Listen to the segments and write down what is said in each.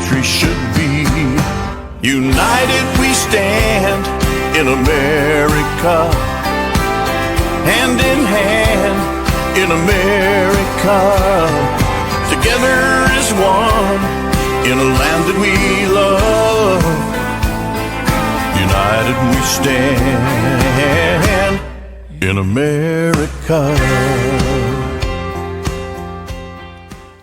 country should be. United we stand in America, hand in hand in America, together as one in a land that we love. United we stand in America.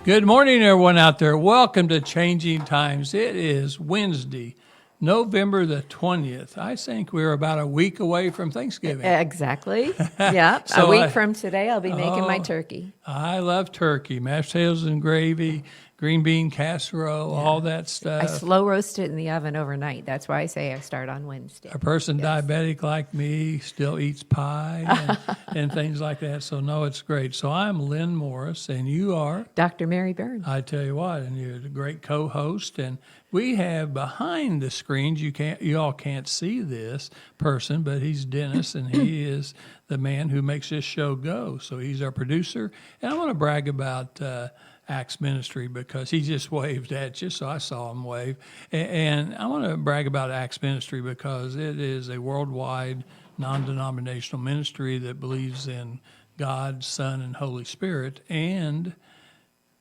Good morning, everyone out there. Welcome to Changing Times. It is Wednesday, November the 20th. I think we're about a week away from Thanksgiving. Exactly. Yeah. So a week from today, I'll be making my turkey. I love turkey, mashed potatoes and gravy, green bean casserole, all that stuff. I slow roast it in the oven overnight. That's why I say I start on Wednesday. A person diabetic like me still eats pie and things like that. So, no, it's great. So I'm Lynn Morris, and you are? Dr. Mary Byrne. I tell you what, and you're a great co-host. And we have behind the screens, you all can't see this person, but he's Dennis, and he is the man who makes this show go. So he's our producer. And I want to brag about Acts Ministry because he just waved at you, so I saw him wave. And I want to brag about Acts Ministry because it is a worldwide, non-denominational ministry that believes in God, Son, and Holy Spirit, and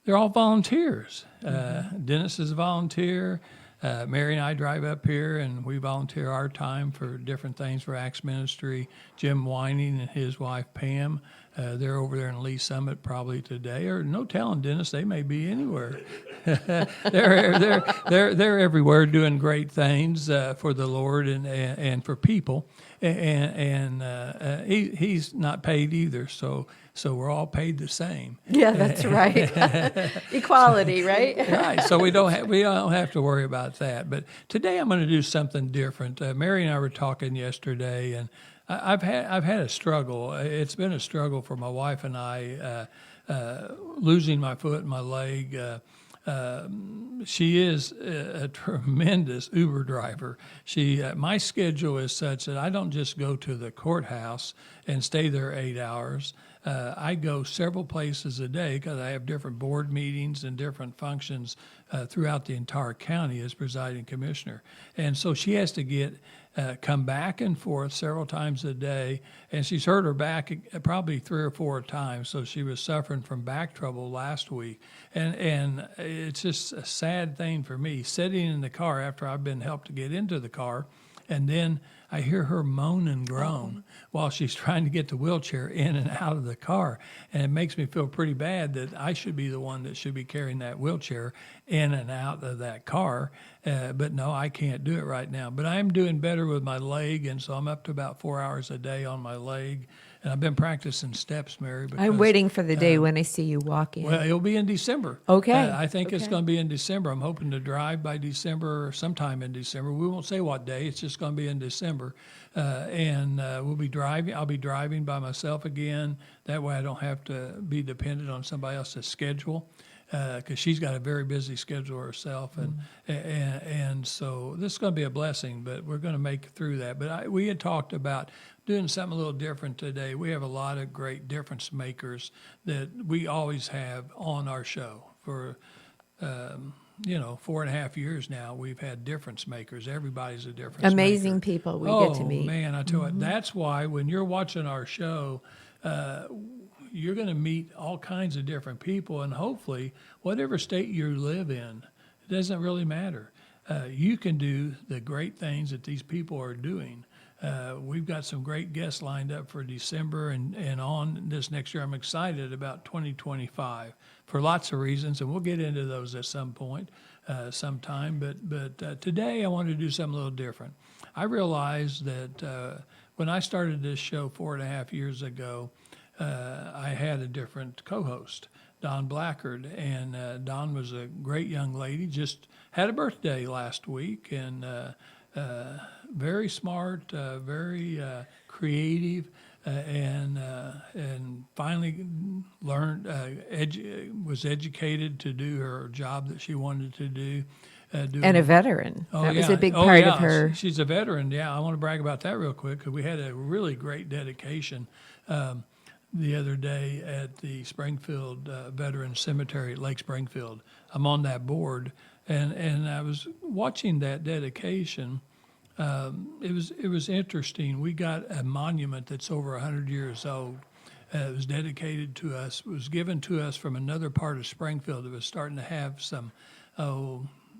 they're all volunteers. Dennis is a volunteer. Mary and I drive up here, and we volunteer our time for different things for Acts Ministry. Jim Whining and his wife, Pam, they're over there in Lee Summit probably today, or no telling, Dennis, they may be anywhere. they're everywhere doing great things for the Lord and for people. And he's not paid either, so we're all paid the same. Yeah, that's right. Equality, right? Right. So we don't have to worry about that. But today I'm going to do something different. Mary and I were talking yesterday, and I've had a struggle. It's been a struggle for my wife and I, losing my foot and my leg. She is a tremendous Uber driver. My schedule is such that I don't just go to the courthouse and stay there 8 hours. I go several places a day because I have different board meetings and different functions throughout the entire county as presiding commissioner. And so she has to come back and forth several times a day, and she's hurt her back probably 3 or 4 times. So she was suffering from back trouble last week, and it's just a sad thing for me sitting in the car after I've been helped to get into the car, and then I hear her moan and groan while she's trying to get the wheelchair in and out of the car. And it makes me feel pretty bad that I should be the one that should be carrying that wheelchair in and out of that car. But no, I can't do it right now. But I'm doing better with my leg, and so I'm up to about 4 hours a day on my leg. And I've been practicing steps, Mary. Because, I'm waiting for the day when I see you walk in. Well, it'll be in December. Okay. I think it's going to be in December. I'm hoping to drive by December or sometime in December. We won't say what day. It's just going to be in December. We'll be driving. I'll be driving by myself again. That way I don't have to be dependent on somebody else's schedule. Because she's got a very busy schedule herself, and so this is going to be a blessing, but we're going to make it through that. But we had talked about doing something a little different today. We have a lot of great difference makers that we always have on our show for 4.5 years now. We've had difference makers. Everybody's a difference Amazing maker. people we get to meet. Oh man, I tell you what, that's why when you're watching our show, you're going to meet all kinds of different people, and hopefully, whatever state you live in, it doesn't really matter. You can do the great things that these people are doing. We've got some great guests lined up for December and on this next year. I'm excited about 2025 for lots of reasons, and we'll get into those at some point, sometime. But today I wanted to do something a little different. I realized that when I started this show 4.5 years ago, I had a different co-host, Don Blackard, and Don was a great young lady, just had a birthday last week, and very smart, very creative, and finally learned, was educated to do her job that she wanted to do. And a veteran. That was a big part of her. She's a veteran. Yeah, I want to brag about that real quick because we had a really great dedication the other day at the Springfield Veterans Cemetery at Lake Springfield. I'm on that board, And I was watching that dedication. It was interesting. We got a monument that's over 100 years old. It was dedicated to us. It was given to us from another part of Springfield that was starting to have some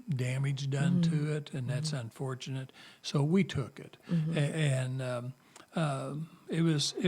damage done to it, and that's unfortunate. So we took it, and it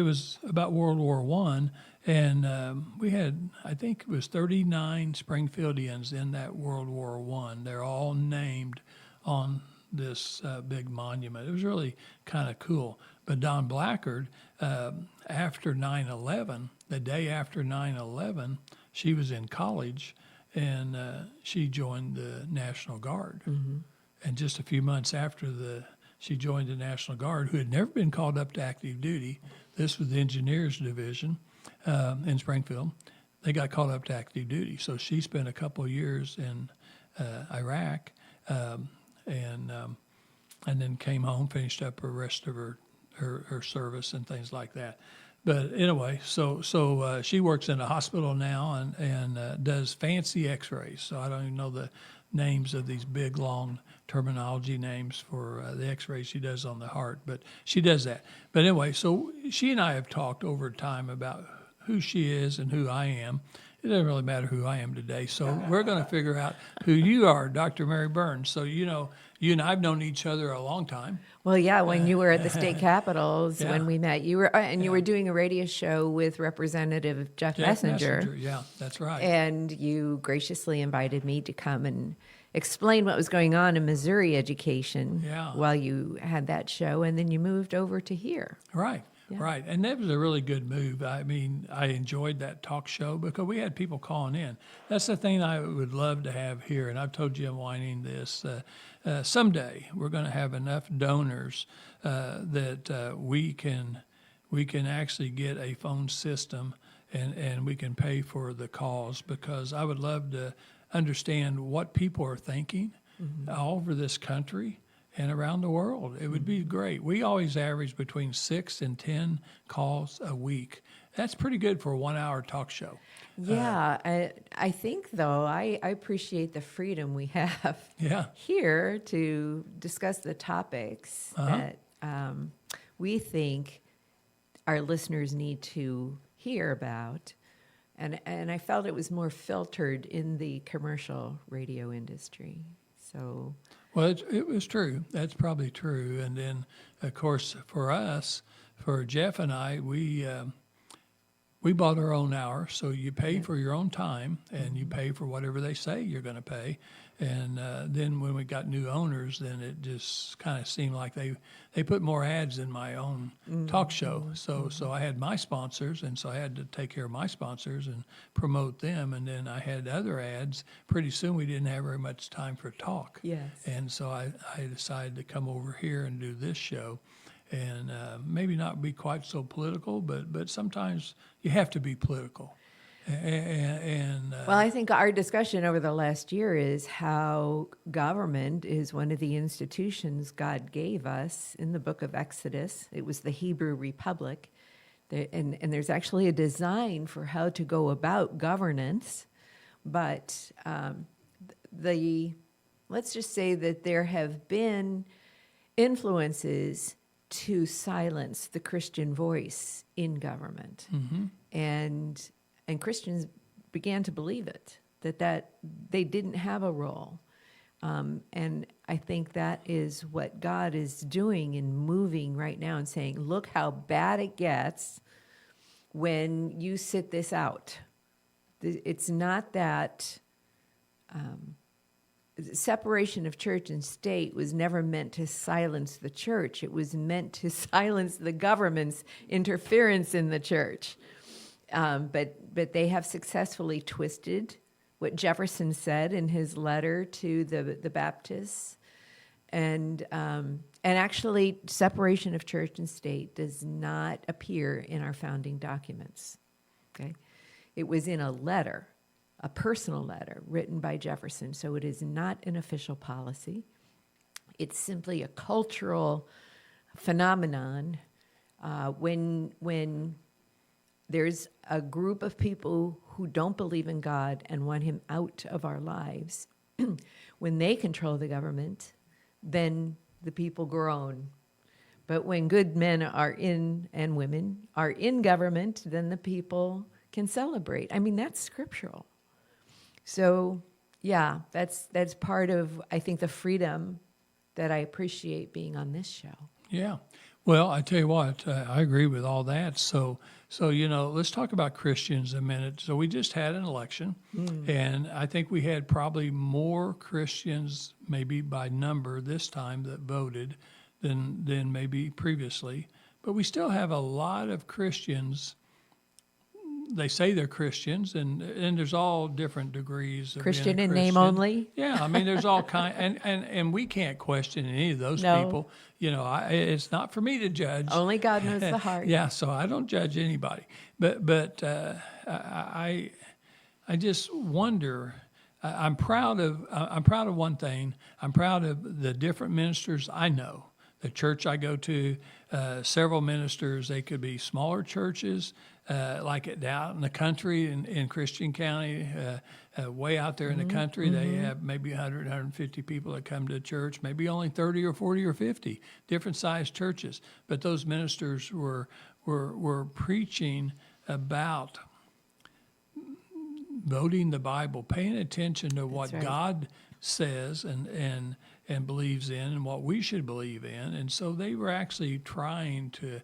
was about World War I, and we had, I think it was 39 Springfieldians in that World War I. They're all named on this big monument. It was really kind of cool. But Don Blackard, after 9/11, the day after 9/11, she was in college, and she joined the National Guard. And just a few months after she joined the National Guard, who had never been called up to active duty. This was the Engineers Division in Springfield. They got called up to active duty. So she spent a couple of years in Iraq, and then came home, finished up the rest of her service and things like that. But anyway, so she works in a hospital now and does fancy X-rays. So I don't even know the names of these big, long terminology names for the X-rays she does on the heart, but she does that. But anyway, so she and I have talked over time about who she is and who I am. It doesn't really matter who I am today. So we're going to figure out who you are, Dr. Mary Byrne. So, you and I have known each other a long time. Well, yeah, when you were at the state capitals, Yeah. when we met, you were doing a radio show with Representative Jeff Messenger. Yeah, that's right. And you graciously invited me to come and explain what was going on in Missouri education while you had that show, and then you moved over to here. Right. Yeah. Right. And that was a really good move. I mean, I enjoyed that talk show because we had people calling in. That's the thing I would love to have here. And I've told Jim Whining this. Someday we're going to have enough donors that we can actually get a phone system and we can pay for the cause, because I would love to understand what people are thinking all over this country and around the world. It would be great. We always average between 6 and 10 calls a week. That's pretty good for a 1-hour talk show. Yeah, I think, though, I appreciate the freedom we have here to discuss the topics that we think our listeners need to hear about. And I felt it was more filtered in the commercial radio industry. So... Well, it was true. That's probably true. And then, of course, for us, for Jeff and I, we bought our own hour. So you pay for your own time, and you pay for whatever they say you're going to pay. And then when we got new owners, then it just kind of seemed like they put more ads in my own talk show. So I had my sponsors, and so I had to take care of my sponsors and promote them. And then I had other ads. Pretty soon we didn't have very much time for talk. Yes. And so I decided to come over here and do this show. And maybe not be quite so political, but sometimes you have to be political. Well, I think our discussion over the last year is how government is one of the institutions God gave us in the book of Exodus. It was the Hebrew Republic. And there's actually a design for how to go about governance. But let's just say that there have been influences to silence the Christian voice in government. And Christians began to believe it, that they didn't have a role. And I think that is what God is doing and moving right now and saying, look how bad it gets when you sit this out. It's not that separation of church and state was never meant to silence the church. It was meant to silence the government's interference in the church. But they have successfully twisted what Jefferson said in his letter to the Baptists, and actually separation of church and state does not appear in our founding documents. Okay, it was in a letter, a personal letter written by Jefferson, so it is not an official policy. It's simply a cultural phenomenon when there's a group of people who don't believe in God and want him out of our lives. when they control the government, then the people groan. But when good men are in, and women are in government, then the people can celebrate. I mean, that's scriptural. So, yeah, that's part of, I think, the freedom that I appreciate being on this show. Yeah. Well, I tell you what, I agree with all that. So let's talk about Christians a minute. So we just had an election, and I think we had probably more Christians, maybe by number this time, that voted than maybe previously. But we still have a lot of Christians. They say they're Christians, and there's all different degrees of Christian being in Christian. name only? Yeah, I mean, there's all kind, and we can't question any of those No. people. It's not for me to judge. Only God knows the heart. Yeah, so I don't judge anybody. But I just wonder. I'm proud of one thing. I'm proud of the different ministers I know. The church I go to, several ministers. They could be smaller churches, like it out in the country in Christian County, way out there in the country. They have maybe 100, 150 people that come to church, maybe only 30 or 40 or 50, different sized churches. But those ministers were preaching about voting the Bible, paying attention to what right. God says and believes in and what we should believe in. And so they were actually trying to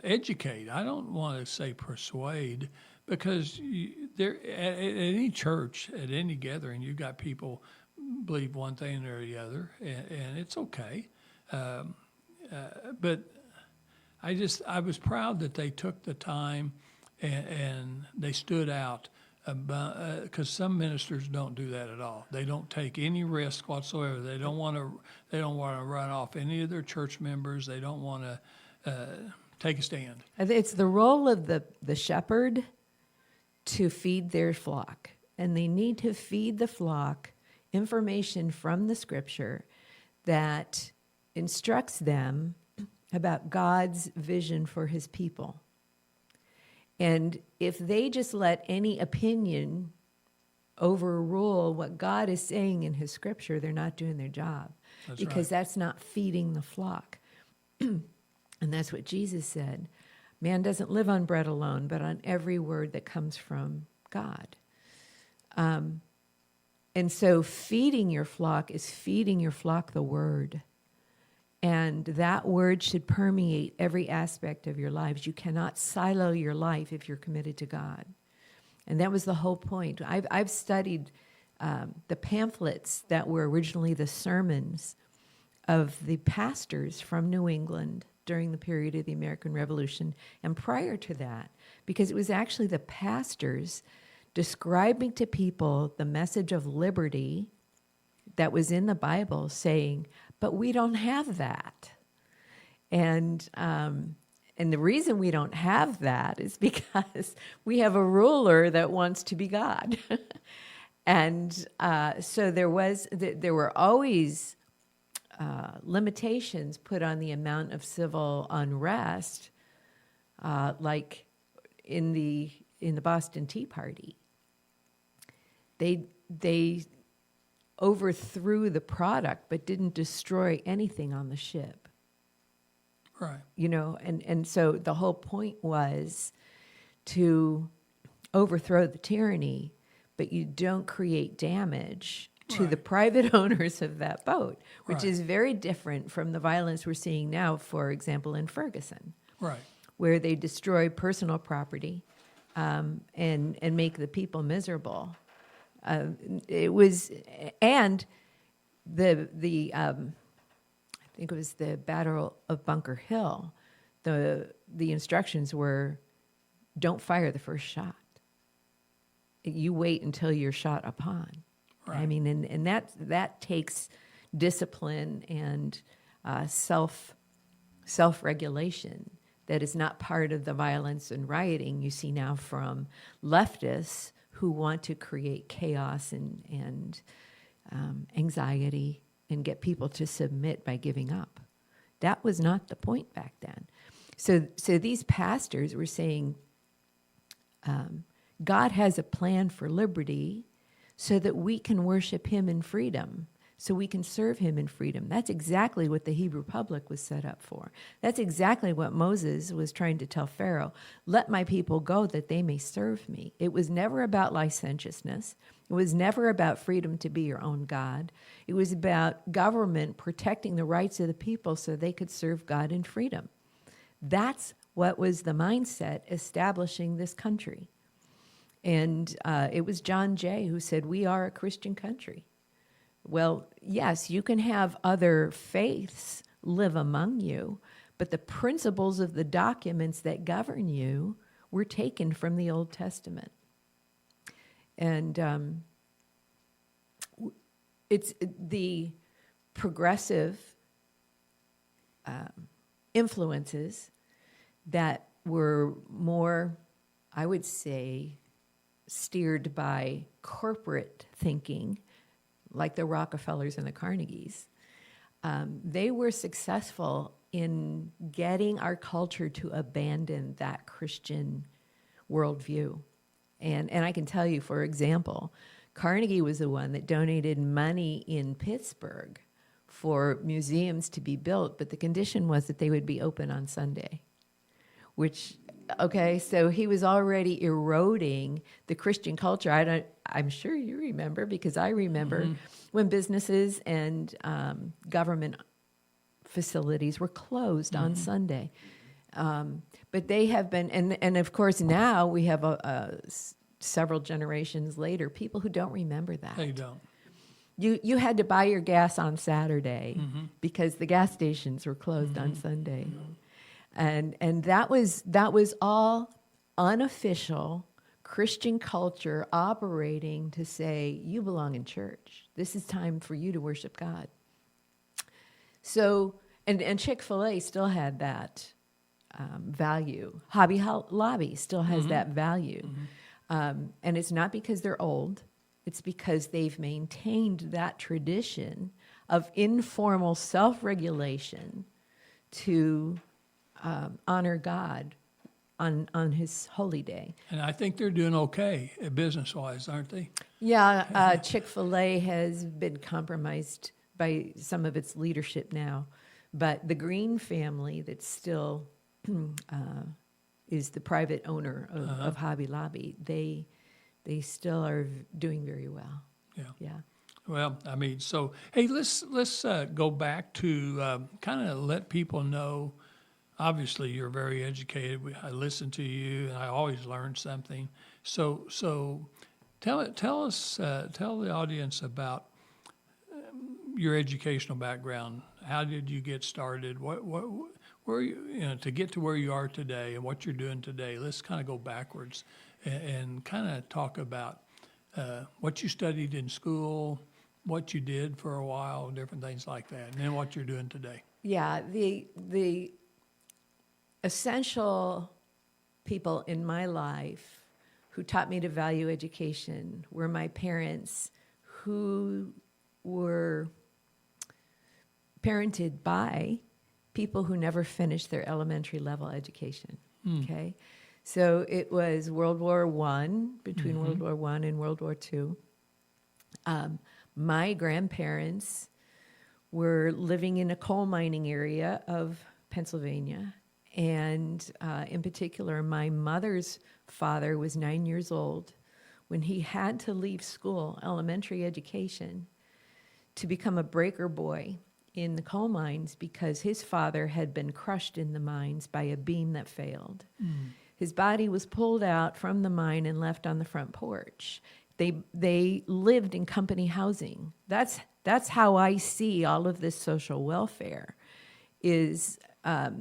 educate. I don't want to say persuade, because there at any church, at any gathering, you've got people believe one thing or the other, and it's okay. But I was proud that they took the time and they stood out, because some ministers don't do that at all. They don't take any risk whatsoever. They don't want to run off any of their church members. They don't want to take a stand. It's the role of the shepherd to feed their flock. And they need to feed the flock information from the scripture that instructs them about God's vision for his people. And if they just let any opinion overrule what God is saying in his scripture, they're not doing their job. Because that's not feeding the flock. And that's what Jesus said. Man doesn't live on bread alone, but on every word that comes from God. And so feeding your flock is feeding your flock the word. And that word should permeate every aspect of your lives. You cannot silo your life if you're committed to God. And that was the whole point. I've studied the pamphlets that were originally the sermons of the pastors from New England during the period of the American Revolution and prior to that, because it was actually the pastors describing to people the message of liberty that was in the Bible, saying, but we don't have that. And the reason we don't have that is because we have a ruler that wants to be God. And so there were always limitations put on the amount of civil unrest, like in the Boston Tea Party. They overthrew the product, but didn't destroy anything on the ship. Right. And so the whole point was to overthrow the tyranny, but you don't create damage to the private owners of that boat, which is very different from the violence we're seeing now, for example, in Ferguson. Right. Where they destroy personal property and make the people miserable. It was, and the I think it was the Battle of Bunker Hill. The instructions were, don't fire the first shot. You wait until you're shot upon. Right. I mean, and that takes discipline and self-regulation that is not part of the violence and rioting you see now from leftists who want to create chaos and anxiety and get people to submit by giving up. That was not the point back then. So these pastors were saying, God has a plan for liberty, so that we can worship him in freedom, so we can serve him in freedom. That's exactly what the Hebrew public was set up for. That's exactly what Moses was trying to tell Pharaoh. Let my people go that they may serve me. It was never about licentiousness. It was never about freedom to be your own God. It was about government protecting the rights of the people so they could serve God in freedom. That's what was the mindset establishing this country. And it was John Jay who said, we are a Christian country. Well, yes, you can have other faiths live among you, but the principles of the documents that govern you were taken from the Old Testament. And it's the progressive influences that were more, I would say, steered by corporate thinking, like the Rockefellers and the Carnegies. They were successful in getting our culture to abandon that Christian worldview. And I can tell you, for example, Carnegie was the one that donated money in Pittsburgh for museums to be built, but the condition was that they would be open on Sunday, which, okay, so he was already eroding the Christian culture. I'm sure you remember, because I remember when businesses and government facilities were closed on Sunday. But they have been, and of course now we have several generations later, people who don't remember that. They don't. You had to buy your gas on Saturday because the gas stations were closed on Sunday. And that was all unofficial Christian culture operating to say, you belong in church. This is time for you to worship God. So, and Chick-fil-A still had that value. Hobby Lobby still has that value. And it's not because they're old. It's because they've maintained that tradition of informal self-regulation to honor God on his holy day. And I think they're doing okay business-wise, aren't they? Yeah, Chick-fil-A has been compromised by some of its leadership now. But the Green family that's still is the private owner of Hobby Lobby, they still are doing very well. Yeah. Well, I mean, so, hey, let's go back to kind of let people know. Obviously, you're very educated. I listen to you, and I always learn something. So tell the audience about your educational background. How did you get started? Where you to get to where you are today, and what you're doing today? Let's kind of go backwards and kind of talk about what you studied in school, what you did for a while, different things like that, and then what you're doing today. Yeah, the essential people in my life who taught me to value education were my parents, who were parented by people who never finished their elementary level education. Okay, so it was World War I, between World War I and World War II. My grandparents were living in a coal mining area of Pennsylvania. And in particular, my mother's father was 9 years old when he had to leave school, elementary education, to become a breaker boy in the coal mines because his father had been crushed in the mines by a beam that failed. His body was pulled out from the mine and left on the front porch. They lived in company housing. That's how I see all of this social welfare is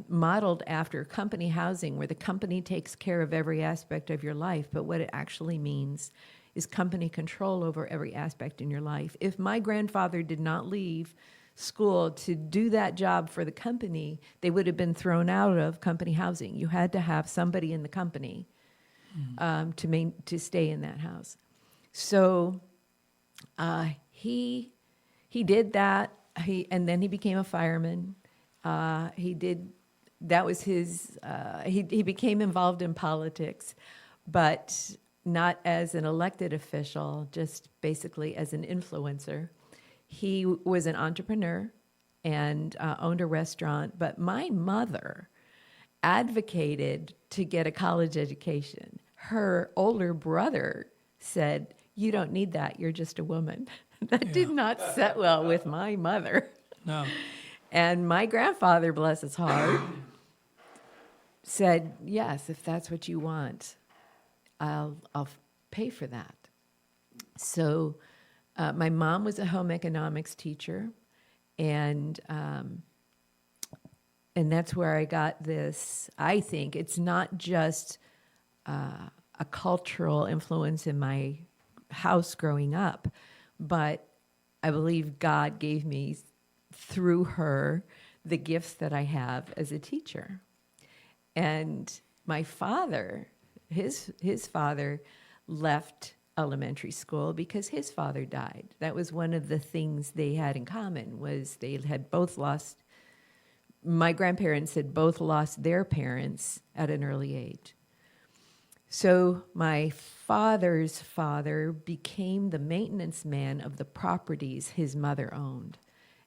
modeled after company housing, where the company takes care of every aspect of your life, but what it actually means is company control over every aspect in your life. If my grandfather did not leave school to do that job for the company, they would have been thrown out of company housing. You had to have somebody in the company to stay in that house. So he did that. And then he became a fireman. That was his, he became involved in politics, but not as an elected official, just basically as an influencer. He was an entrepreneur and owned a restaurant, but my mother advocated to get a college education. Her older brother said, "You don't need that, you're just a woman." That did not set well with my mother. No. And my grandfather, bless his heart, said, "Yes, if that's what you want, I'll pay for that." So my mom was a home economics teacher, and that's where I got this. I think it's not just a cultural influence in my house growing up, but I believe God gave me, through her, the gifts that I have as a teacher. And my father, his father left elementary school because his father died. That was one of the things they had in common, was they had both lost, my grandparents had both lost their parents at an early age. So my father's father became the maintenance man of the properties his mother owned.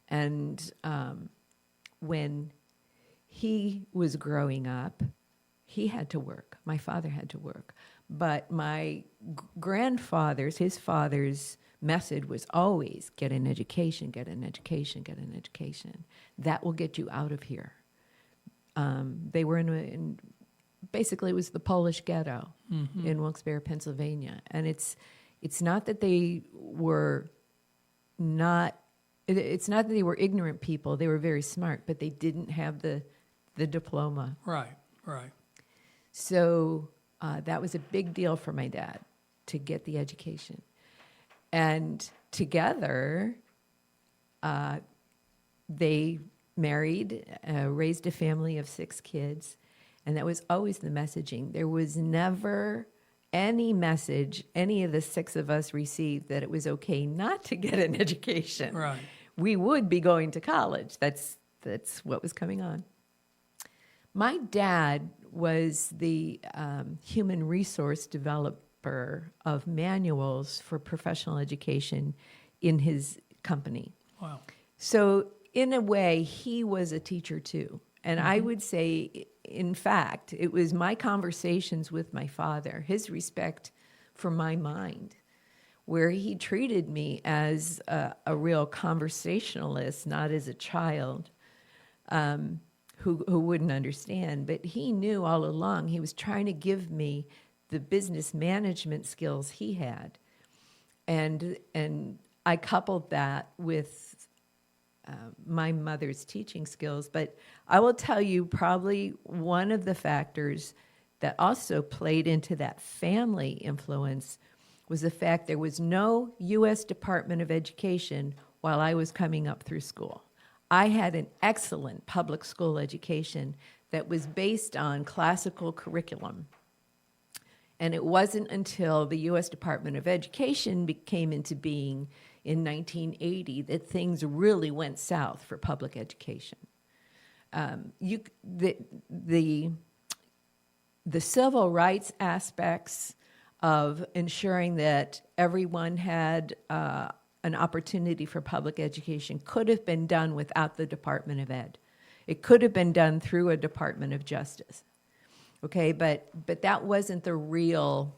And when he was growing up, he had to work. My father had to work. But my grandfather's, his father's message was always, get an education, get an education, get an education. That will get you out of here. They were in basically, it was the Polish ghetto in Wilkes-Barre, Pennsylvania. And it's not that they were not, it's not that they were ignorant people. They were very smart, but they didn't have the diploma. Right. So that was a big deal for my dad to get the education. And together, they married, raised a family of 6 kids, and that was always the messaging. There was never any message any of the 6 of us received that it was okay not to get an education. Right. We would be going to college. That's what was coming on. My dad was the human resource developer of manuals for professional education in his company. Wow. So in a way, he was a teacher too. And I would say, in fact, it was my conversations with my father, his respect for my mind, where he treated me as a real conversationalist, not as a child who wouldn't understand. But he knew all along he was trying to give me the business management skills he had. And I coupled that with my mother's teaching skills. But I will tell you, probably one of the factors that also played into that family influence was the fact there was no U.S. Department of Education while I was coming up through school. I had an excellent public school education that was based on classical curriculum. And it wasn't until the U.S. Department of Education came into being in 1980 that things really went south for public education. The civil rights aspects of ensuring that everyone had an opportunity for public education could have been done without the Department of Ed. It could have been done through a Department of Justice. Okay, but that wasn't the real,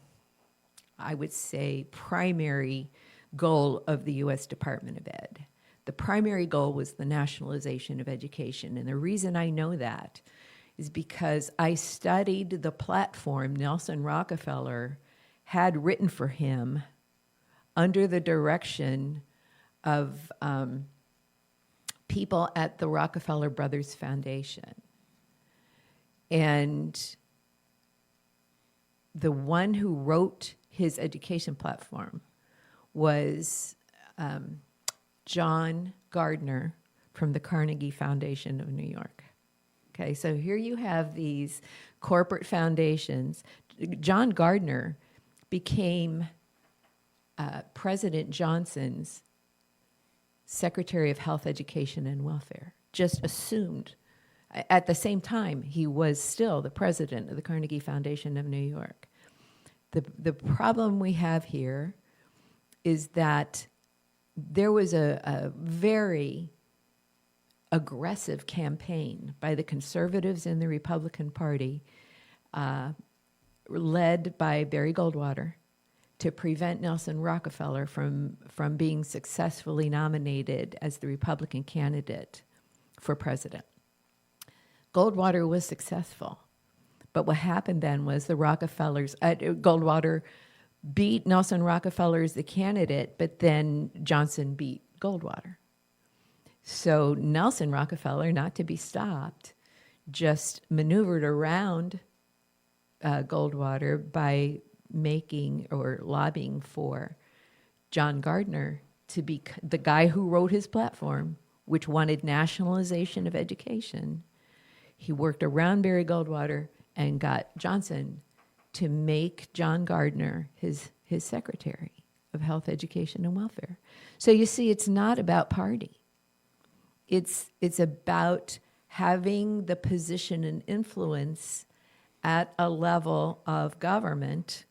I would say, primary goal of the U.S. Department of Ed. The primary goal was the nationalization of education. And the reason I know that is because I studied the platform Nelson Rockefeller had written for him under the direction of people at the Rockefeller Brothers Foundation. And the one who wrote his education platform was John Gardner from the Carnegie Foundation of New York. Okay, so here you have these corporate foundations. John Gardner became President Johnson's Secretary of Health, Education, and Welfare, just assumed. At the same time, he was still the president of the Carnegie Foundation of New York. The problem we have here is that there was a very aggressive campaign by the conservatives in the Republican Party, led by Barry Goldwater, to prevent Nelson Rockefeller from being successfully nominated as the Republican candidate for president. Goldwater was successful, but what happened then was the Rockefellers, Goldwater beat Nelson Rockefeller as the candidate, but then Johnson beat Goldwater. So Nelson Rockefeller, not to be stopped, just maneuvered around Goldwater by making or lobbying for John Gardner to be the guy who wrote his platform, which wanted nationalization of education. He worked around Barry Goldwater and got Johnson to make John Gardner his Secretary of Health, Education, and Welfare. So you see, it's not about party. It's about having the position and influence at a level of government,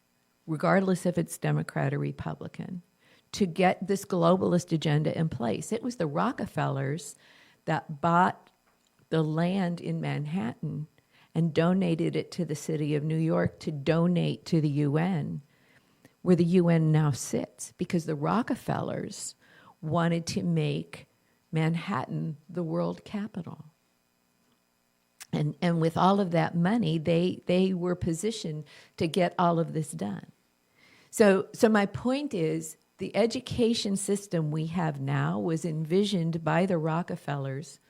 regardless if it's Democrat or Republican, to get this globalist agenda in place. It was the Rockefellers that bought the land in Manhattan and donated it to the city of New York to donate to the UN, where the UN now sits, because the Rockefellers wanted to make Manhattan the world capital. And with all of that money, they were positioned to get all of this done. So my point is, the education system we have now was envisioned by the Rockefellers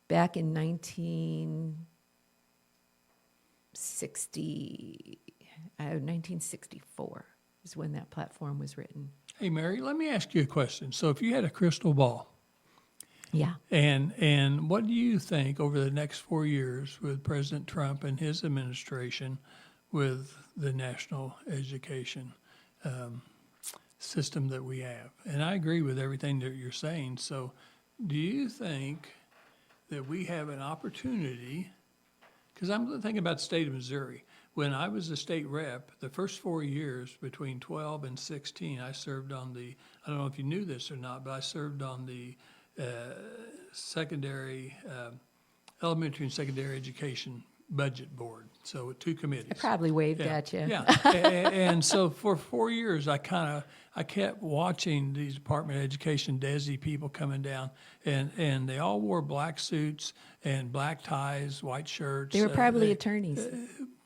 back in 1964 is when that platform was written. Hey, Mary, let me ask you a question. So if you had a crystal ball, Yeah. and what do you think over the next 4 years with President Trump and his administration with the national education system that we have? And I agree with everything that you're saying. So do you think that we have an opportunity, because I'm thinking about the state of Missouri. When I was a state rep, the first 4 years between 12 and 16, I served on the, I don't know if you knew this or not, but I served on the elementary and secondary education budget board. So 2 committees. I probably waved at you. Yeah, and so for 4 years, I kept watching these Department of Education DESE people coming down, and they all wore black suits and black ties, white shirts. They were probably attorneys.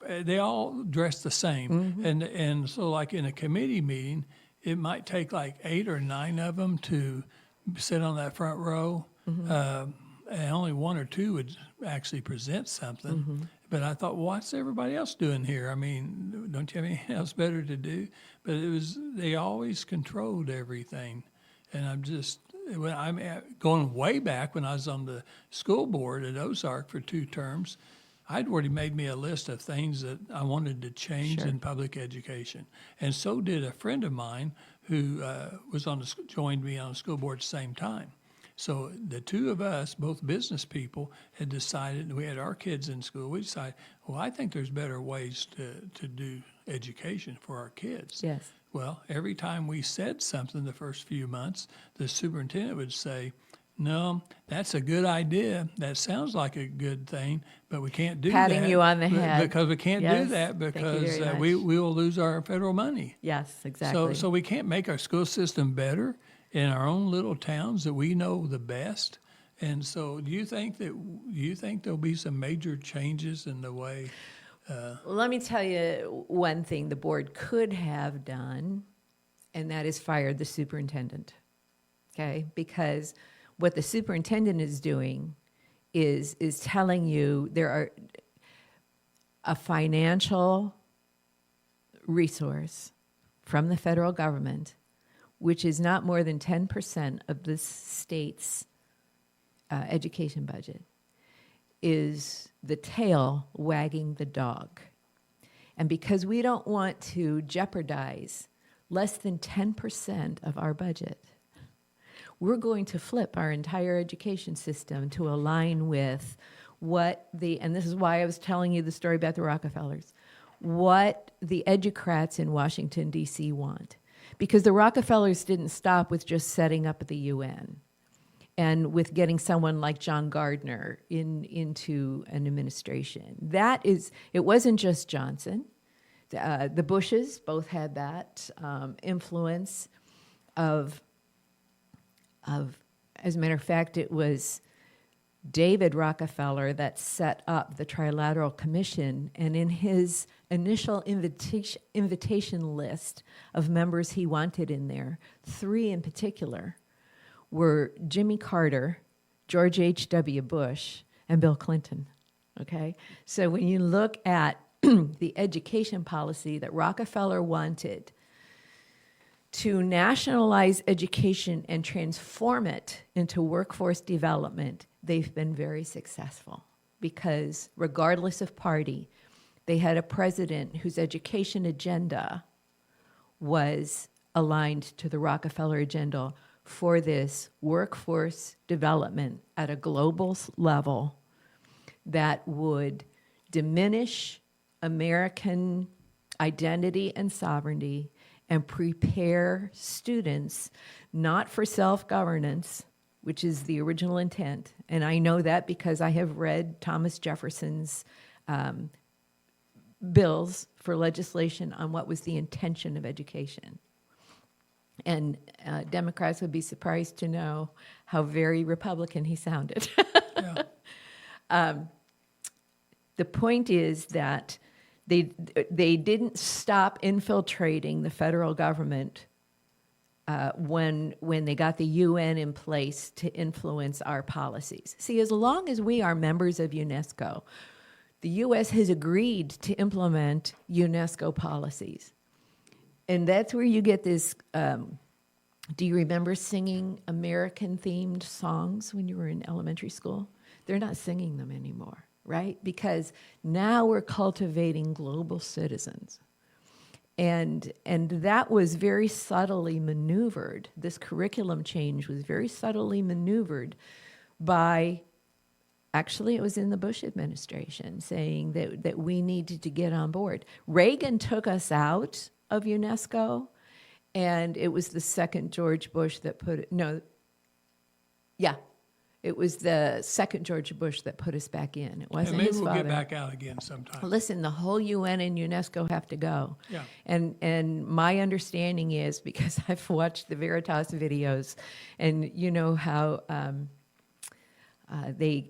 They all dressed the same, Mm-hmm. and so like in a committee meeting, it might take like 8 or 9 of them to sit on that front row. Mm-hmm. And only 1 or 2 would actually present something. Mm-hmm. But I thought, what's everybody else doing here? I mean, don't you have anything else better to do? But they always controlled everything. And I'm going way back when I was on the school board at Ozark for 2 terms, I'd already made me a list of things that I wanted to change Sure. in public education. And so did a friend of mine who joined me on the school board at the same time. So the 2 of us, both business people, had decided, we had our kids in school, we decided, well, I think there's better ways to do education for our kids. Yes. Well, every time we said something the first few months, the superintendent would say, no, that's a good idea. That sounds like a good thing, but we can't do that. Patting you on the head. Because we can't do Yes. that Thank you because very we much. will lose our federal money. Yes, exactly. So we can't make our school system better in our own little towns that we know the best. And so do you think there'll be some major changes in the way? Let me tell you one thing the board could have done, and that is fired the superintendent. Okay? Because what the superintendent is doing is telling you there are a financial resource from the federal government, which is not more than 10% of the state's education budget, is the tail wagging the dog. And because we don't want to jeopardize less than 10% of our budget, we're going to flip our entire education system to align with and this is why I was telling you the story about the Rockefellers, what the educrats in Washington, D.C. want. Because the Rockefellers didn't stop with just setting up the UN and with getting someone like John Gardner into an administration. It wasn't just Johnson. The Bushes both had that influence of, as a matter of fact, it was David Rockefeller that set up the Trilateral Commission, and in his initial invitation list of members he wanted in there, 3 in particular were Jimmy Carter, George H.W. Bush, and Bill Clinton, okay? So when you look at the education policy that Rockefeller wanted to nationalize education and transform it into workforce development, they've been very successful because regardless of party, they had a president whose education agenda was aligned to the Rockefeller agenda for this workforce development at a global level that would diminish American identity and sovereignty and prepare students not for self-governance, which is the original intent. And I know that because I have read Thomas Jefferson's bills for legislation on what was the intention of education. And Democrats would be surprised to know how very Republican he sounded. Yeah. The point is that they didn't stop infiltrating the federal government when they got the UN in place to influence our policies. See, as long as we are members of UNESCO, the U.S. has agreed to implement UNESCO policies. And that's where you get this, do you remember singing American-themed songs when you were in elementary school? They're not singing them anymore, right? Because now we're cultivating global citizens. And that was very subtly maneuvered. This curriculum change was very subtly maneuvered by, actually it was in the Bush administration, saying that we needed to get on board. Reagan took us out of UNESCO, and it was the second George Bush that it was the second George Bush that put us back in. It wasn't And maybe his we'll father. get back out again sometime. Listen, the whole UN and UNESCO have to go. Yeah. And my understanding is, because I've watched the Veritas videos, and you know how they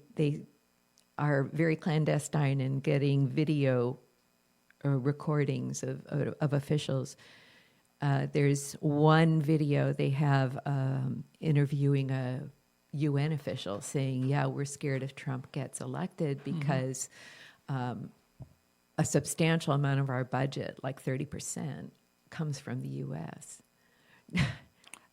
are very clandestine in getting video recordings of officials. There's one video they have interviewing a UN official saying, yeah, we're scared if Trump gets elected because a substantial amount of our budget, like 30%, comes from the U.S.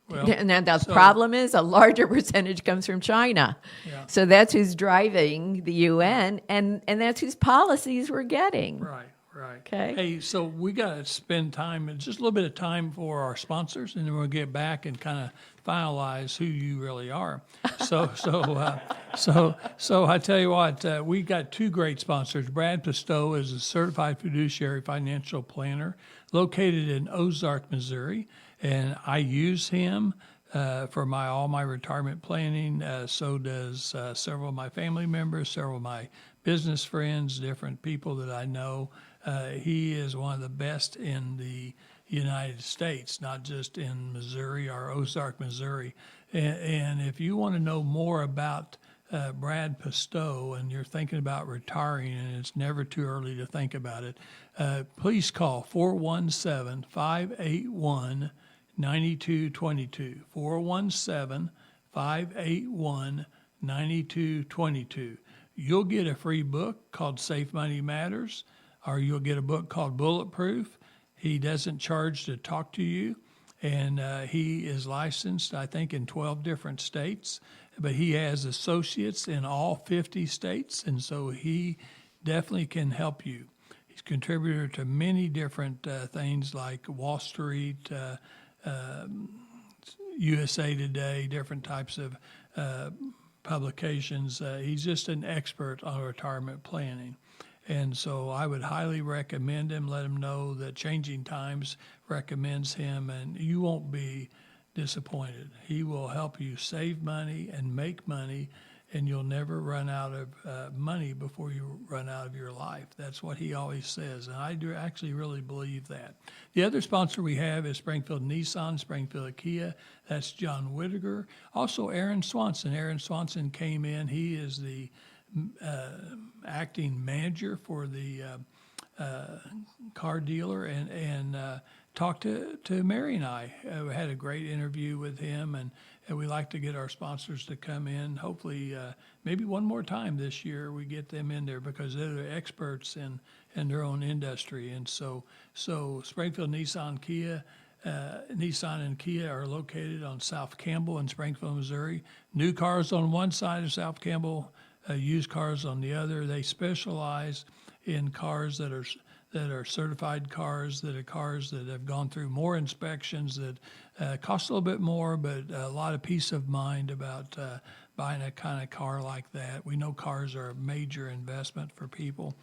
Well, And then the problem is a larger percentage comes from China. Yeah. So that's who's driving the UN, and that's whose policies we're getting. Right. Okay. Hey, so we got to spend time, just a little bit of time for our sponsors, and then we'll get back and kind of finalize who you really are. So I tell you what, we got 2 great sponsors. Brad Pistow is a certified fiduciary financial planner located in Ozark, Missouri, and I use him for all my retirement planning. So does several of my family members, several of my business friends, different people that I know. He is one of the best in the United States, not just in Missouri or Ozark, Missouri. And if you want to know more about Brad Pistow and you're thinking about retiring and it's never too early to think about it, please call 417-581-9222, 417-581-9222. You'll get a free book called Safe Money Matters, or you'll get a book called Bulletproof. He doesn't charge to talk to you, and he is licensed, I think, in 12 different states, but he has associates in all 50 states, and so he definitely can help you. He's a contributor to many different things like Wall Street, USA Today, different types of publications. He's just an expert on retirement planning. And so I would highly recommend him. Let him know that Changing Times recommends him, and you won't be disappointed. He will help you save money and make money, and you'll never run out of money before you run out of your life. That's what he always says, and I do actually really believe that. The other sponsor we have is Springfield Nissan, Springfield Kia. That's John Whittaker. Also, Aaron Swanson. Aaron Swanson came in. He is the acting manager for the car dealer, and talked to Mary and I. We had a great interview with him, and we like to get our sponsors to come in. Hopefully, maybe one more time this year we get them in there because they're the experts in their own industry. And so Springfield Nissan Kia. Nissan and Kia are located on South Campbell in Springfield, Missouri. New cars on one side of South Campbell, used cars on the other. They specialize in cars that are certified cars, that are cars that have gone through more inspections, that cost a little bit more, but a lot of peace of mind about buying a kind of car like that. We know cars are a major investment for people.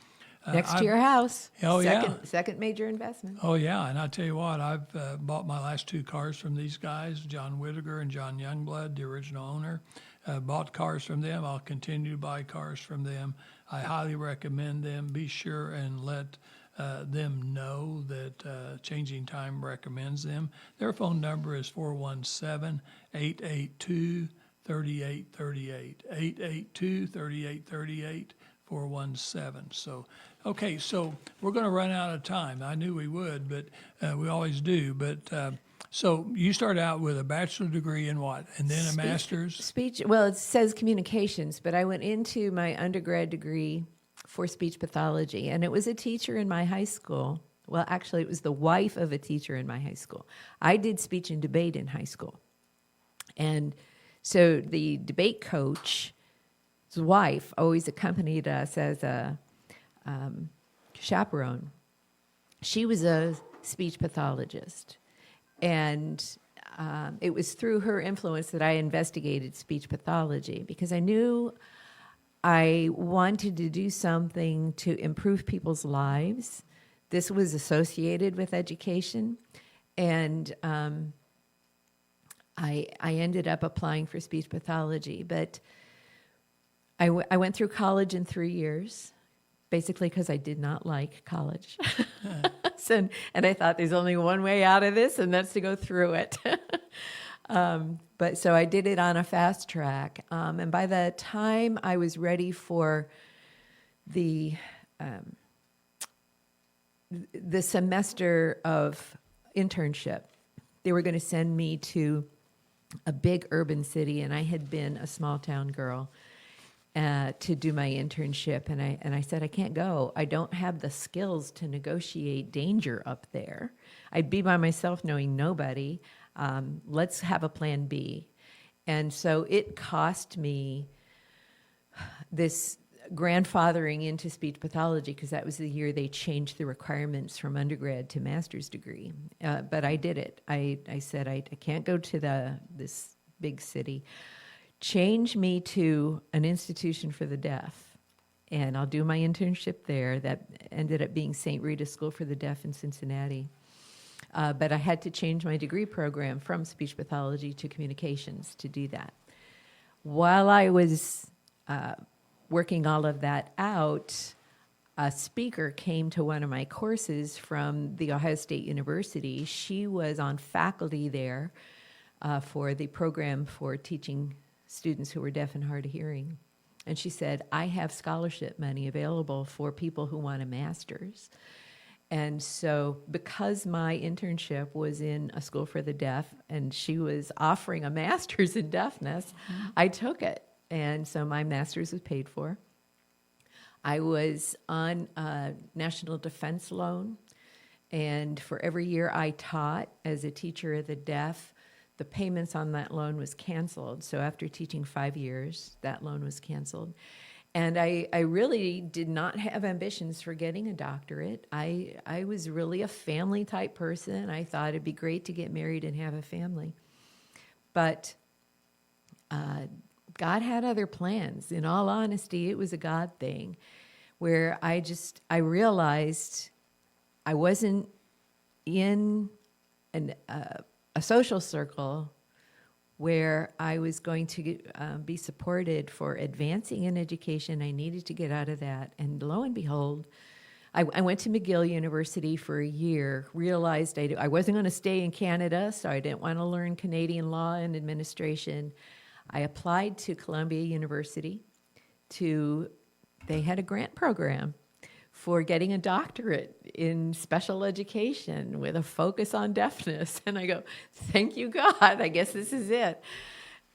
Next to your house. Oh, yeah. Second major investment. Oh, yeah, and I tell you what, I've bought my last two cars from these guys, John Whittaker and John Youngblood, the original owner. Bought cars from them. I'll continue to buy cars from them. I highly recommend them. Be sure and let them know that Changing Time recommends them. Their phone number is 417-882-3838. 882-3838. 417. So, okay, so we're going to run out of time. I knew we would, but we always do. But so you start out with a bachelor's degree in what? And then a master's? Speech, well, it says communications, but I went into my undergrad degree for speech pathology, and it was a teacher in my high school. Well, actually, it was the wife of a teacher in my high school. I did speech and debate in high school. And so the debate coach's wife always accompanied us as a chaperone. She was a speech pathologist. And it was through her influence that I investigated speech pathology because I knew I wanted to do something to improve people's lives. This was associated with education. And I ended up applying for speech pathology. But I went through college in 3 years, basically because I did not like college. And I thought there's only one way out of this, and that's to go through it. But so I did it on a fast track. And by the time I was ready for the semester of internship, they were going to send me to a big urban city, and I had been a small town girl to do my internship, and I said, I can't go. I don't have the skills to negotiate danger up there. I'd be by myself knowing nobody. Let's have a plan B. And so it cost me this grandfathering into speech pathology because that was the year they changed the requirements from undergrad to master's degree. But I did it. I said, I can't go to this big city. Change me to an institution for the deaf, and I'll do my internship there. That ended up being St. Rita's School for the Deaf in Cincinnati. But I had to change my degree program from speech pathology to communications to do that. While I was working all of that out, a speaker came to one of my courses from The Ohio State University. She was on faculty there for the program for teaching students who were deaf and hard of hearing. And she said, I have scholarship money available for people who want a master's. And so because my internship was in a school for the deaf and she was offering a master's in deafness, I took it. And so my master's was paid for. I was on a national defense loan. And for every year I taught as a teacher of the deaf, the payments on that loan was canceled. So after teaching 5 years, that loan was canceled. And I really did not have ambitions for getting a doctorate. I was really a family type person. I thought it'd be great to get married and have a family. But God had other plans. In all honesty, it was a God thing. where I realized I wasn't in a social circle where I was going to be supported for advancing in education. I needed to get out of that. And lo and behold, I went to McGill University for a year, realized I wasn't going to stay in Canada, so I didn't want to learn Canadian law and administration. I applied to Columbia University they had a grant program for getting a doctorate in special education with a focus on deafness. And I go, thank you, God, I guess this is it.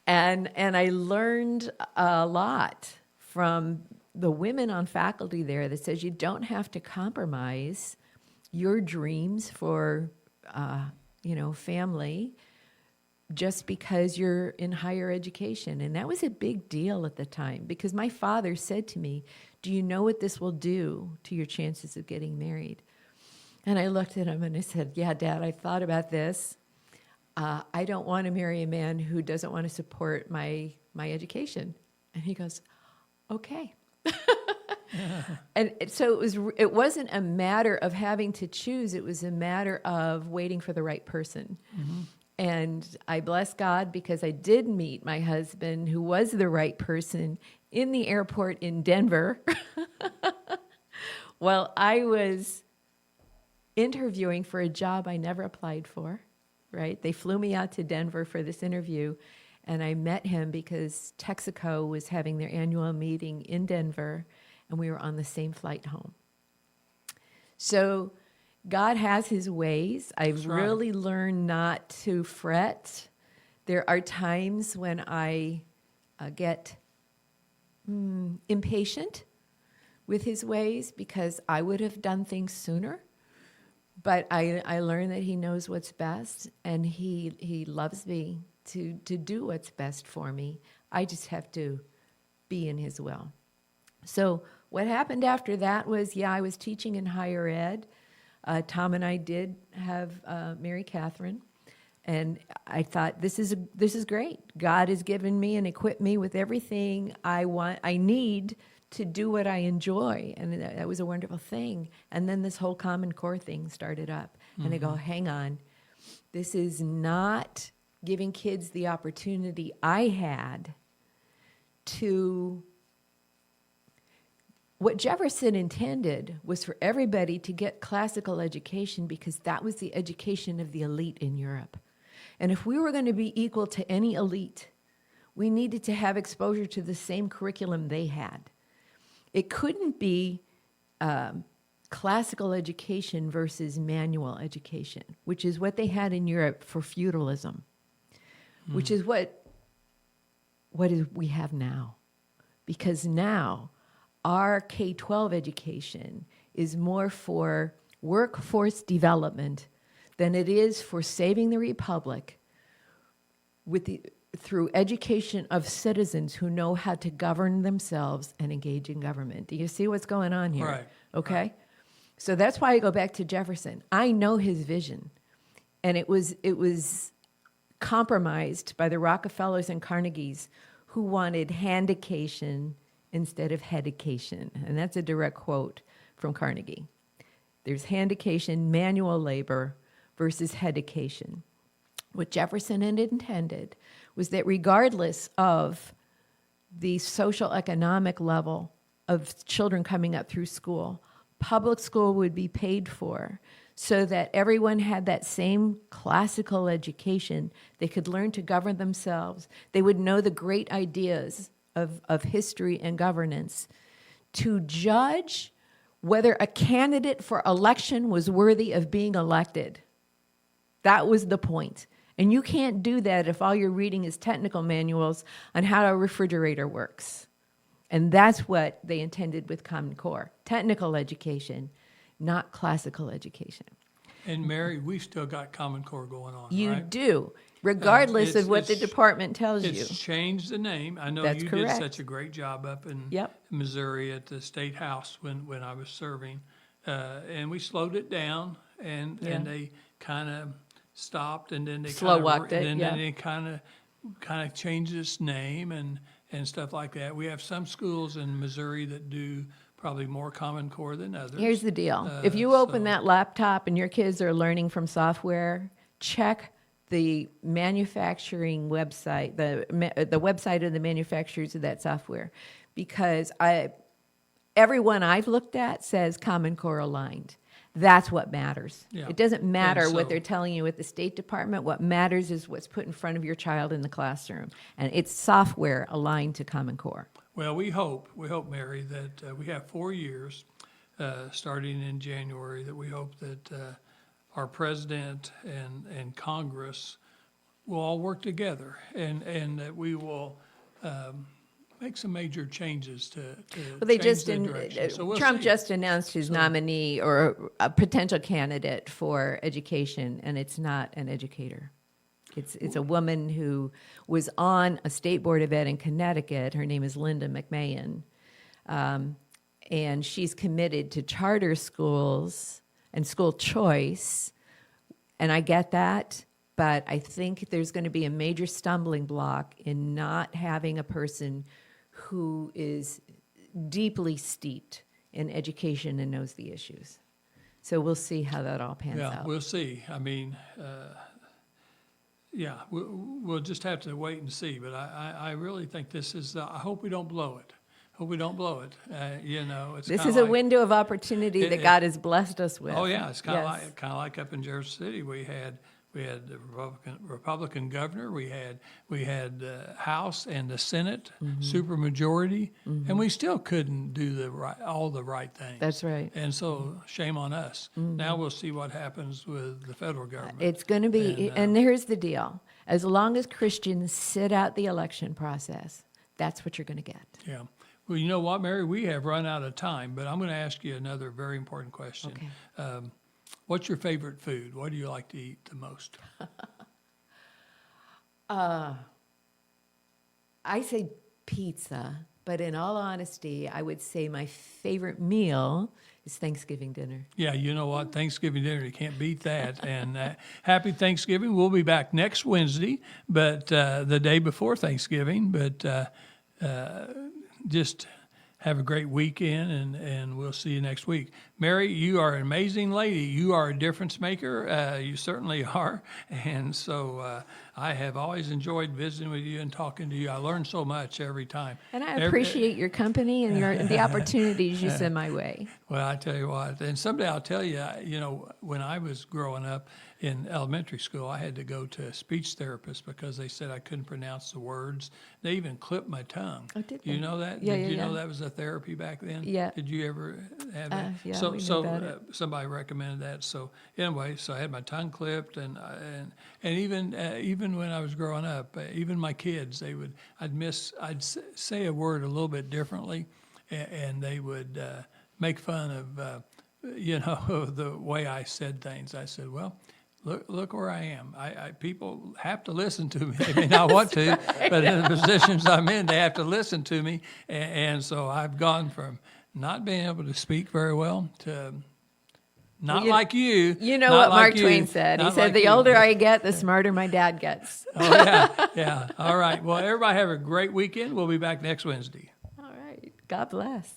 And I learned a lot from the women on faculty there that says you don't have to compromise your dreams for, family just because you're in higher education. And that was a big deal at the time because my father said to me, do you know what this will do to your chances of getting married? And I looked at him and I said, yeah, Dad, I thought about this. I don't want to marry a man who doesn't want to support my education. And he goes, okay. And so it wasn't a matter of having to choose. It was a matter of waiting for the right person. Mm-hmm. And I bless God because I did meet my husband, who was the right person, in the airport in Denver while I was interviewing for a job I never applied for, right? They flew me out to Denver for this interview, and I met him because Texaco was having their annual meeting in Denver, and we were on the same flight home. So God has his ways. I've really learned not to fret. There are times when I get impatient with his ways because I would have done things sooner. But I learned that he knows what's best, and he loves me to do what's best for me. I just have to be in his will. So what happened after that was, I was teaching in higher ed. Tom and I did have Mary Catherine, and I thought, this is great. God has given me and equipped me with everything I need to do what I enjoy, and that was a wonderful thing. And then this whole Common Core thing started up, and I go, hang on, this is not giving kids the opportunity I had to. What Jefferson intended was for everybody to get classical education because that was the education of the elite in Europe. And if we were going to be equal to any elite, we needed to have exposure to the same curriculum they had. It couldn't be classical education versus manual education, which is what they had in Europe for feudalism, which is what we have now. Because now, our K-12 education is more for workforce development than it is for saving the republic through education of citizens who know how to govern themselves and engage in government. Do you see what's going on here? Right. Okay? Right. So that's why I go back to Jefferson. I know his vision, and it was compromised by the Rockefellers and Carnegies who wanted handication instead of headication. And that's a direct quote from Carnegie. There's handication, manual labor, versus headication. What Jefferson had intended was that regardless of the social economic level of children coming up through school, public school would be paid for so that everyone had that same classical education. They could learn to govern themselves. They would know the great ideas of history and governance to judge whether a candidate for election was worthy of being elected. That was the point. And you can't do that if all you're reading is technical manuals on how a refrigerator works. And that's what they intended with Common Core. Technical education, not classical education. And Mary, we've still got Common Core going on, You right? do, regardless of what the department tells you. It's changed the name. I know That's you correct. did such a great job up in Missouri at the State House when I was serving. And we slowed it down, and they kind of stopped, and then they Slow-walked it, and then they kind of changed its name and stuff like that. We have some schools in Missouri that do probably more Common Core than others. Here's the deal. If you open that laptop and your kids are learning from software, check the manufacturing website, the website of the manufacturers of that software, because everyone I've looked at says Common Core aligned. That's what matters. Yeah. It doesn't matter And what so- they're telling you at the State Department. What matters is what's put in front of your child in the classroom, and it's software aligned to Common Core. Well, we hope, Mary, that we have 4 years, starting in January, that we hope that our president and Congress will all work together, and that we will make some major changes to Well, they change just the direction. So we'll Trump see. just announced his nominee or a potential candidate for education, and it's not an educator. It's a woman who was on a state board of ed in Connecticut. Her name is Linda McMahon, and she's committed to charter schools and school choice. And I get that, but I think there's going to be a major stumbling block in not having a person who is deeply steeped in education and knows the issues. So we'll see how that all pans Yeah, out. we'll see. I mean, yeah, we'll just have to wait and see. But I really think this is, I hope we don't blow it. Hope we don't blow it. It's This kinda is a like- window of opportunity that it- God has blessed us with. Oh, yeah, it's kind of Yes. like up in Jersey City. We had the Republican governor, we had the House and the Senate supermajority, and we still couldn't do all the right things. That's right. And so shame on us. Now we'll see what happens with the federal government. It's going to be, and here's the deal. As long as Christians sit out the election process, that's what you're going to get. Yeah. Well, you know what, Mary? We have run out of time, but I'm going to ask you another very important question. Okay. What's your favorite food? What do you like to eat the most? I say pizza, but in all honesty, I would say my favorite meal is Thanksgiving dinner. Yeah, you know what? Thanksgiving dinner, you can't beat that. And happy Thanksgiving. We'll be back next Wednesday, but the day before Thanksgiving. But just have a great weekend, and we'll see you next week. Mary, you are an amazing lady. You are a difference maker. You certainly are. And so I have always enjoyed visiting with you and talking to you. I learn so much every time. And I appreciate your company and the opportunities you send my way. Well, I tell you what, and someday I'll tell you, when I was growing up in elementary school, I had to go to a speech therapist because they said I couldn't pronounce the words. They even clipped my tongue. Oh, did You they? know that? Yeah, Did yeah, you know yeah. that was a therapy back then? Yeah. Did you ever have that? Yeah, so we knew so about it. somebody recommended that. So anyway, so I had my tongue clipped, and even when I was growing up, even my kids, I'd say a word a little bit differently, and they would make fun of the way I said things. I said, well, look where I am. People have to listen to me. They may not want to, but in the positions I'm in, they have to listen to me. And so I've gone from not being able to speak very well to not like you. You know not what like Mark you, Twain said. He not said, like the you." older I get, the smarter my dad gets. Oh, yeah, yeah. All right. Well, everybody have a great weekend. We'll be back next Wednesday. All right. God bless.